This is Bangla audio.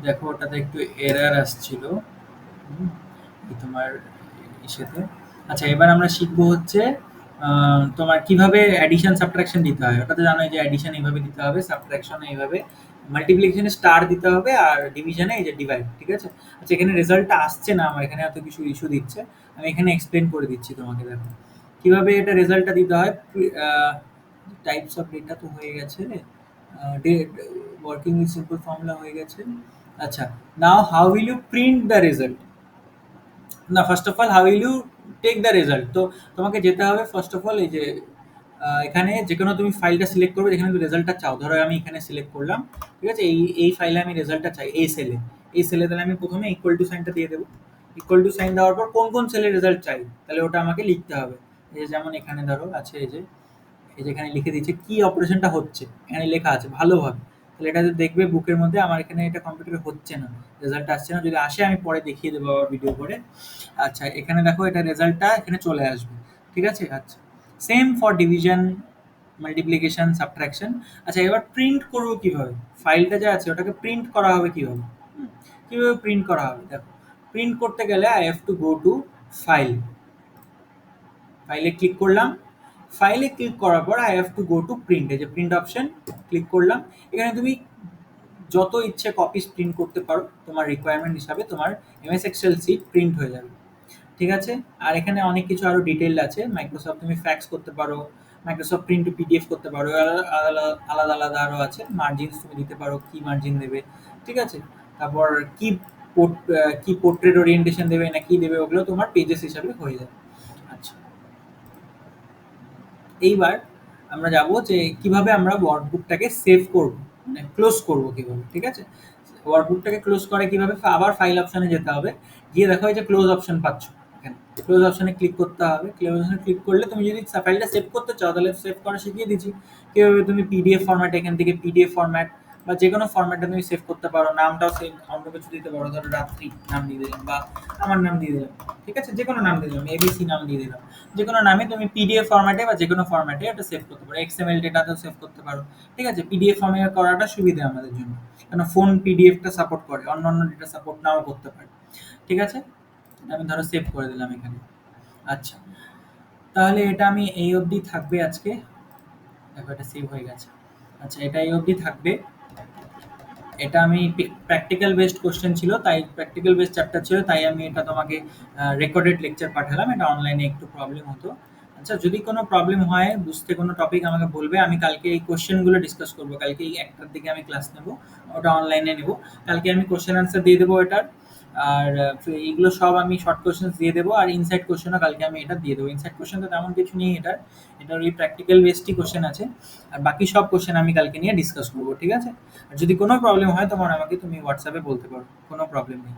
দেখো ওটাতে একটু এরর আসছিল। হুম, এই তোমার ইসেতে। আচ্ছা, এবার আমরা শিখবো হচ্ছে তোমার কিভাবে অ্যাডিশন সাবট্রাকশন দিতে হয়। ওটাতে জানো যে অ্যাডিশন এইভাবে দিতে হবে, সাবট্রাকশন এইভাবে, মাল্টিপ্লিকেশনে স্টার দিতে হবে, আর ডিভিশনে এই যে ডিভাইড, ঠিক আছে? আচ্ছা, এখানে রেজাল্টটা আসছে না আমার, এখানে এত কিছু ইস্যু দিচ্ছে। আমি এখানে এক্সপ্লেন করে দিচ্ছি তোমাকে, দেখো কিভাবে এটা রেজাল্টটা দিতে হয়। টাইপস অফ ডেটা তো হয়ে গেছে, ওয়ার্কিং উইথ সিম্পল ফর্মুলা হয়ে গেছে। আচ্ছা, now how will you print the result? না, first of all how will you take the result? তো তোমাকে যেতে হবে ফার্স্ট অফ অল এই যে এখানে যে কোনো তুমি ফাইলটা সিলেক্ট করবে যেখানে তুমি রেজাল্টটা চাও। ধরো আমি এখানে সিলেক্ট করলাম, ঠিক আছে? এই ফাইলে আমি রেজাল্টটা চাই, এই সেলে তাহলে আমি প্রথমে ইকুয়াল টু সাইনটা দিয়ে দেবো। ইকুয়াল টু সাইন দেওয়ার পর কোন কোন সেলে রেজাল্ট চাই তাহলে ওটা আমাকে লিখতে হবে। এই যে যেমন এখানে ধরো আছে এই যে এখানে লিখে দিচ্ছে কি অপারেশনটা হচ্ছে, এখানে লেখা আছে ভালোভাবে। তাহলে এটা দেখবে বুকের মধ্যে আমার এখানে এটা কম্পিউটারে হচ্ছে না, রেজাল্ট আসছে না। যদি আসে আমি পরে দেখিয়ে দেবো আবার ভিডিও করে। আচ্ছা, এখানে দেখো এটা রেজাল্টটা এখানে চলে আসবে, ঠিক আছে? আচ্ছা, same for division, multiplication, subtraction. আচ্ছা, এবার প্রিন্ট করবো কিভাবে? ফাইলটা যা আছে ওটাকে প্রিন্ট করা হবে কিভাবে? হুম, কিভাবে প্রিন্ট করা হবে দেখো। প্রিন্ট করতে গেলে I have to go to file, ফাইলে ক্লিক করলাম। ফাইলে ক্লিক করার পর I have to go to print, এই যে প্রিন্ট অপশন ক্লিক করলাম। এখানে তুমি যত ইচ্ছে কপিস প্রিন্ট করতে পারো, তোমার রিকোয়ারমেন্ট হিসাবে তোমার এমএস এক্সেল সিট প্রিন্ট হয়ে যাবে, ঠিক আছে? আর এখানে অনেক কিছু আরো ডিটেইল আছে। মাইক্রোসফট তুমি ফ্যাক্স করতে পারো, মাইক্রোসফট প্রিন্ট টু পিডিএফ করতে পারো। আলাদা আলাদা আলাদা আরো আছে। মার্জিনস তুমি দিতে পারো, কি মার্জিন দেবে, ঠিক আছে? তারপর কি পোর্ট্রেট ওরিয়েন্টেশন দেবে না কি দেবে, ওগুলো তোমার পেজেস হিসাবে হয়ে যাবে। আচ্ছা, এইবার আমরা যাব যে কিভাবে আমরা ওয়ার্কবুকটাকে সেভ করব, মানে ক্লোজ করব কিভাবে, ঠিক আছে? ওয়ার্কবুকটাকে ক্লোজ করে কিভাবে, আবার ফাইল অপশনে যেতে হবে। গিয়ে দেখো এই যে ক্লোজ অপশন পাচ্ছ, এখানে ক্লোজ অপশনে ক্লিক করতে হবে। ক্লোজ অপশনে ক্লিক করলে তুমি যদি ফাইলটা সেভ করতে চাও তাহলে সেভ করা শিখিয়ে দিচ্ছি কিভাবে। তুমি পিডিএফ ফরম্যাট, এখান থেকে পিডিএফ ফরম্যাট বা যে কোনো ফরম্যাটে তুমি সেভ করতে পারো। নামটাও সেভ অন্য কিছু দিতে পারো, ধরো রাত্রি নাম দিয়ে দিলাম বা আমার নাম দিয়ে দিলাম, ঠিক আছে? যে কোনো নাম দিয়ে দিলাম, এবিসি নাম দিয়ে দিলাম। যে কোনো নামে তুমি পিডিএফ ফরম্যাটে বা যে কোনো ফরম্যাটে ওটা সেভ করতে পারো। এক্সএমএল ডেটাতেও সেভ করতে পারো, ঠিক আছে? পিডিএফ ফর্মে করাটা সুবিধা আমাদের জন্য, কেন ফোন পিডিএফটা সাপোর্ট করে, অন্য অন্য ডেটা সাপোর্ট নাও করতে পারে, ঠিক আছে? আমি ধরো সেভ করে দিলাম এখানে। আচ্ছা, তাহলে এটা আমি এই অবধি থাকবে আজকে। দেখো এটা সেভ হয়ে গেছে। আচ্ছা, এটা এই অবধি থাকবে। এটা আমি প্র্যাকটিক্যাল বেসড কোশ্চেন ছিল, তাই প্র্যাকটিক্যাল বেসড চ্যাপ্টার ছিল, তাই আমি এটা তোমাকে রেকর্ডেড লেকচার পাঠালাম। এটা অনলাইনে একটু প্রবলেম হতো। আচ্ছা, যদি কোনো প্রবলেম হয়, বুঝতে কোনো টপিক আমাকে বলবে। আমি কালকে এই কোশ্চেনগুলো ডিসকাস করবো। কালকে এই ১টার দিকে আমি ক্লাস নেব, ওটা অনলাইনে নেব। কালকে আমি কোশ্চেন আনসার দিয়ে দেবো এটার। আর এইগুলো সব আমি শর্ট কোশ্চেন দিয়ে দেবো, আর ইনসাইড কোশ্চেনও কালকে আমি এটা দিয়ে দেবো। ইনসাইড কোশ্চেন তো তেমন কিছু নেই এটার, এটার ওই প্র্যাকটিক্যাল বেসডই কোশ্চেন আছে। আর বাকি সব কোশ্চেন আমি কালকে নিয়ে ডিসকাস করবো, ঠিক আছে? আর যদি কোনো প্রবলেম হয় তোমার, আমাকে তুমি হোয়াটসঅ্যাপে বলতে পারো, কোনো প্রবলেম নেই।